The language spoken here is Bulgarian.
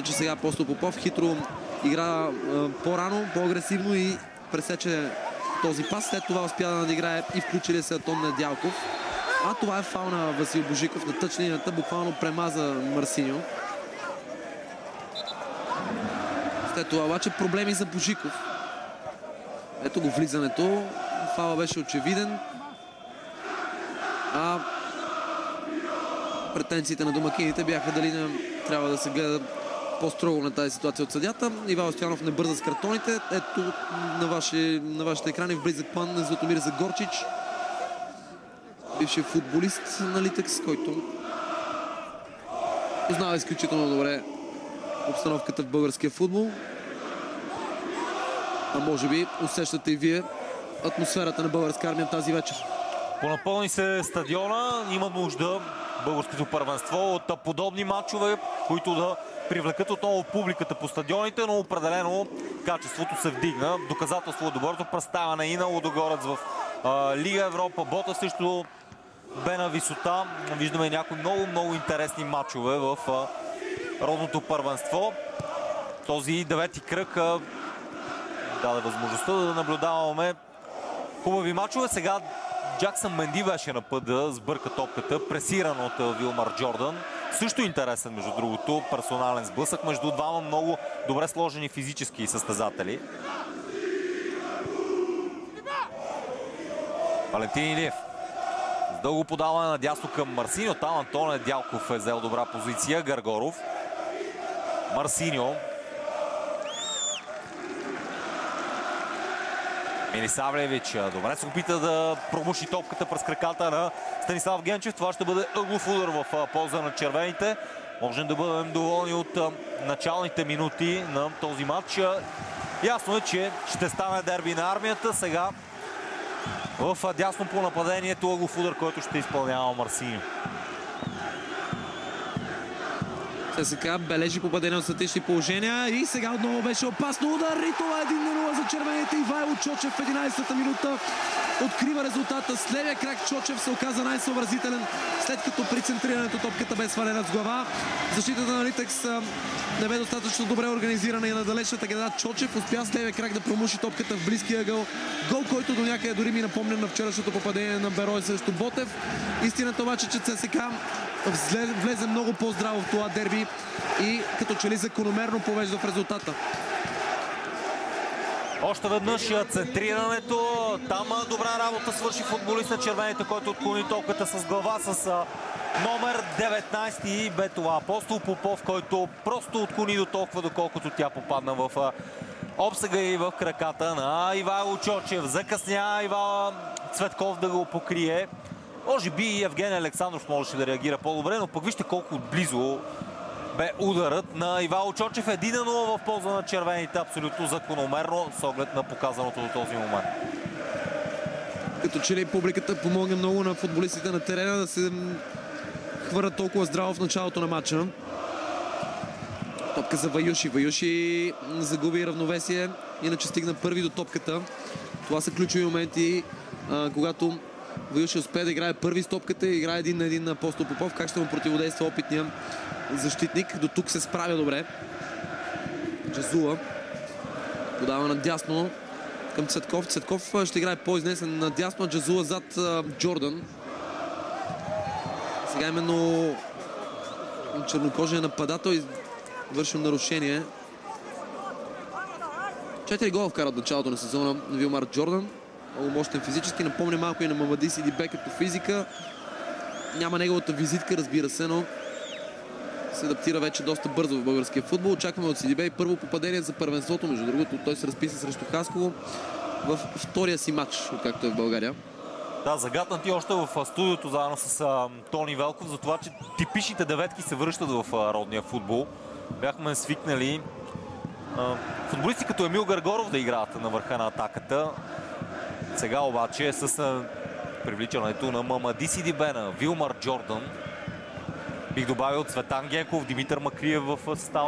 че сега Апостол Попов хитро игра по-рано, по-агресивно и пресече този пас. След това успя да надиграе и включили се Антон Недялков. А това е фаул на Васил Божиков на тъчлинията. Буквално премаза Марсиньо. След това обаче проблеми за Божиков. Ето го влизането. Фаула беше очевиден. А претенциите на домакините бяха дали не трябва да се гледа по-строго на тази ситуация от съдята. Ивайло Стоянов не бърза с картоните. Ето на вашите екрани в близък план на Златомир Загорчич. Бившият футболист на Литекс, който познава изключително добре обстановката в българския футбол. А може би усещате и вие атмосферата на Българска армия тази вечер. Понапълни се стадиона, има нужда българското първенство от подобни матчове, които да привлекат отново публиката по стадионите, но определено качеството се вдигна. Доказателство от доброто представяне и на Лудогорец в Лига Европа. Бота също бе на висота. Виждаме някои много интересни матчове в родното първенство. Този девети кръг даде възможността да наблюдаваме хубави матчове. Сега Джаксън Менди беше на път да сбърка топката, пресиран от Вилмар Джордан. Също интересен, между другото, персонален сблъсък между двама много добре сложени физически състезатели. Валентин Илиев с дълго подаване надясно към Марсиньо. Там Антон Недялков е взел добра позиция. Гаргоров. Марсиньо. Милисавлевич добре се опита да промуши топката през краката на Станислав Генчев. Това ще бъде ъглов удар в полза на червените. Можем да бъдем доволни от началните минути на този матч. Ясно е, че ще стане дерби на армията. Сега в дясно по нападението ъглов удар, който ще изпълнява Марсиньо. Сега бележи попадение от статични положения и сега отново беше опасно удар и това е 1-0 за червените. Ивайло Чочев в 11-та минута открива резултата. С левия крак Чочев се оказа най-съобразителен, след като при центрирането топката бе свалена с глава. Защитата на Литекс не бе достатъчно добре организирана и на далечната града. Чочев успя с левия крак да промуши топката в близкия ъгъл. Гол, който до някъде дори ми напомня на вчерашното попадение на Берой срещу Ботев. Истината обаче, че ЦСК влезе много по-здраво в това дерби и като че ли закономерно повежда в резултата. Още веднъж центрирането. Там добра работа свърши футболист на червените, който отклони топката с глава с номер 19. Бе това Апостол Попов, който просто отклони до толкова, доколкото тя попадна в обсега и в краката на Ивайло Чочев. Закъсня Ивайло Цветков да го покрие. Може би и Евгений Александров можеше да реагира по-добре, но пък вижте колко отблизо бе ударът на Ивайло Чочев. 1-0 в полза на червените, абсолютно закономерно с оглед на показаното до този момент. Като че ли публиката помогна много на футболистите на терена да се хвърлят толкова здраво в началото на матча. Топка за Ваюши. Ваюши загуби равновесие, иначе стигна първи до топката. Това са ключови моменти, когато Ваюши успее да играе първи с топката и играе 1-1 на Апостол Попов. Как ще му противодейства опитния защитник? До тук се справя добре. Джазула подава надясно към Цветков. Цветков ще играе по-изнесен надясно, а Джазула зад Джордан. Сега именно чернокожия нападател вършил нарушение. 4 гола вкара от началото на сезона на Вилмар Джордан. Много мощен физически. Напомня малко и на Мамади Сидибе като физика. Няма неговата визитка, разбира се, но се адаптира вече доста бързо в българския футбол. Очакваме от Сидибе и първо попадение за първенството. Между другото, той се разписа срещу Хасково в втория си матч, откакто е в България. Да, загатнати още в студиото заедно с Тони Велков за това, че типичните деветки се връщат в родния футбол. Бяхме свикнали футболисти като Емил Гаргоров да играят на върха на атаката. Сега обаче с привличането на Мамади Сидибе, на Вилмар Джордан, бих добавил Цветан Генков, Димитър Макриев в състава